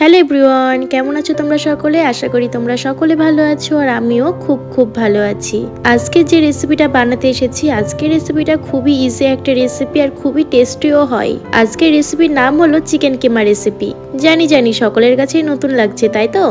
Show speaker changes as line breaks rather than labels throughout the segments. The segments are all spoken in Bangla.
হ্যালো এভরিওয়ান, কেমন আছো তোমরা সকলে? আশা করি তোমরা সকলে ভালো আছো আর আমিও খুব ভালো আছি। আজকে যে রেসিপিটা বানাতে এসেছি, আজকের রেসিপিটা খুবই ইজি একটা রেসিপি আর খুবই টেস্টিও হয়। আজকের রেসিপির নাম হলো চিকেন কিমা রেসিপি। জানি সকলের কাছেই নতুন লাগছে, তাই তো?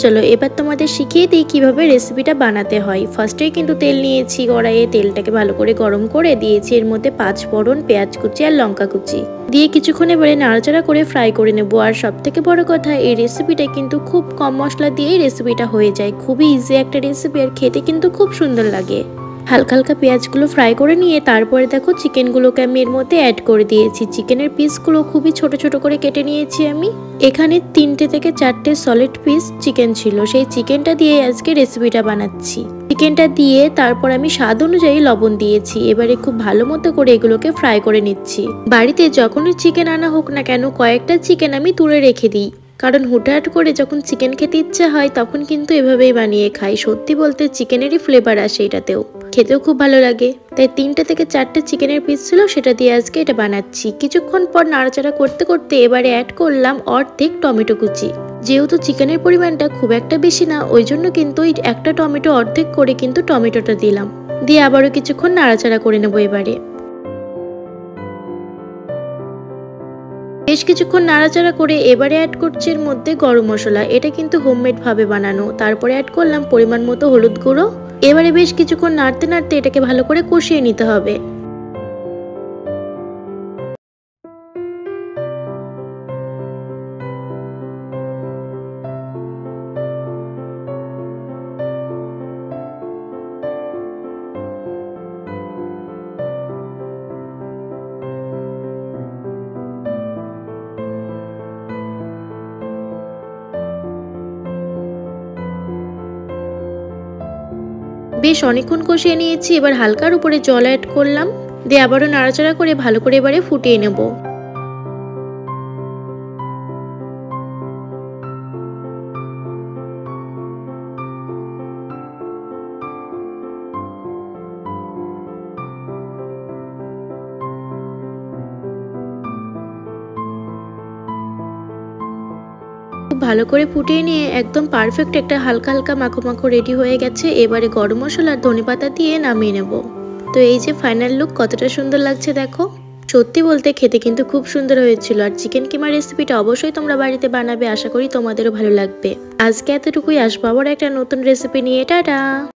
চলো এবার তোমাদের শিখিয়ে দিই কিভাবে রেসিপিটা বানাতে হয়। ফার্স্টেই কিন্তু তেল নিয়েছি কড়াইয়ে, তেলটাকে ভালো করে গরম করে দিয়েছি এর মধ্যে 5 ফোড়ন, পেঁয়াজ কুচি আর লঙ্কা কুচি দিয়ে কিছুক্ষণ এবারে নাড়াচাড়া করে ফ্রাই করে নেব। আর সব থেকে বড় কথা, এই রেসিপিটা কিন্তু খুব কম মশলা দিয়েই রেসিপিটা হয়ে যায়। খুবই ইজি একটা রেসিপি আর খেতে কিন্তু খুব সুন্দর লাগে। হালকা পেঁয়াজগুলো ফ্রাই করে নিয়ে তারপরে দেখো চিকেনগুলোকে আমি এর মধ্যে অ্যাড করে দিয়েছি। চিকেনের পিসগুলো খুবই ছোট করে কেটে নিয়েছি আমি। এখানে 3টে থেকে 4টে সলিড পিস চিকেন ছিল, সেই চিকেনটা দিয়ে আজকে রেসিপিটা বানাচ্ছি। চিকেনটা দিয়ে তারপর আমি স্বাদ অনুযায়ী লবণ দিয়েছি। এবারে খুব ভালো মতো করে এগুলোকে ফ্রাই করে নিচ্ছি। বাড়িতে যখনই চিকেন আনা হোক না কেন, কয়েকটা চিকেন আমি তুলে রেখে দিই, কারণ হুটহাট করে যখন চিকেন খেতে ইচ্ছা হয় তখন কিন্তু এভাবেই বানিয়ে খাই। সত্যি বলতে চিকেনেরই ফ্লেভার আসে এটাতেও, খেতেও খুব ভালো লাগে। তাই 3টে থেকে 4টে চিকেনের পিস ছিল, সেটা দিয়ে আজকে এটা বানাচ্ছি। কিছুক্ষণ পর নাড়াচাড়া করতে এবারে অ্যাড করলাম অর্ধেক টমেটো কুচি। যেহেতু চিকেনের পরিমাণটা খুব একটা বেশি না, ওই জন্য কিন্তু ওই একটা টমেটো অর্ধেক করে কিন্তু টমেটোটা দিলাম। দিয়ে আবারও কিছুক্ষণ নাড়াচাড়া করে নেবো। এবারে বেশ কিছুক্ষণ নাড়াচাড়া করে এবারে অ্যাড করছি এর মধ্যে গরম মশলা। এটা কিন্তু হোমমেড ভাবে বানানো। তারপরে অ্যাড করলাম পরিমাণ মতো হলুদ গুঁড়ো। এবারে বেশ কিছুক্ষণ নাড়তে এটাকে ভালো করে কষিয়ে নিতে হবে। বেশ অনেকক্ষণ কষিয়ে নিয়েছি। এবার হালকার উপরে জল অ্যাড করলাম, দিয়ে আবারও নাড়াচাড়া করে ভালো করে এবারে ফুটিয়ে নেব। ভালো করে ফুটিয়ে নিয়ে একদম পারফেক্ট একটা হালকা মাখো রেডি হয়ে গেছে। এবারে গরম মশলা আর ধনেপাতা দিয়ে নামিয়ে নেব। তো এই যে ফাইনাল লুক, কতটা সুন্দর লাগছে দেখো। সত্যি বলতে খেতে কিন্তু খুব সুন্দর হয়েছিল। আর চিকেন কিমা রেসিপিটা অবশ্যই তোমরা বাড়িতে বানাবে, আশা করি তোমাদেরও ভালো লাগবে। আজকে এতটুকুই, আসবো আবার একটা নতুন রেসিপি নিয়ে। টাটা।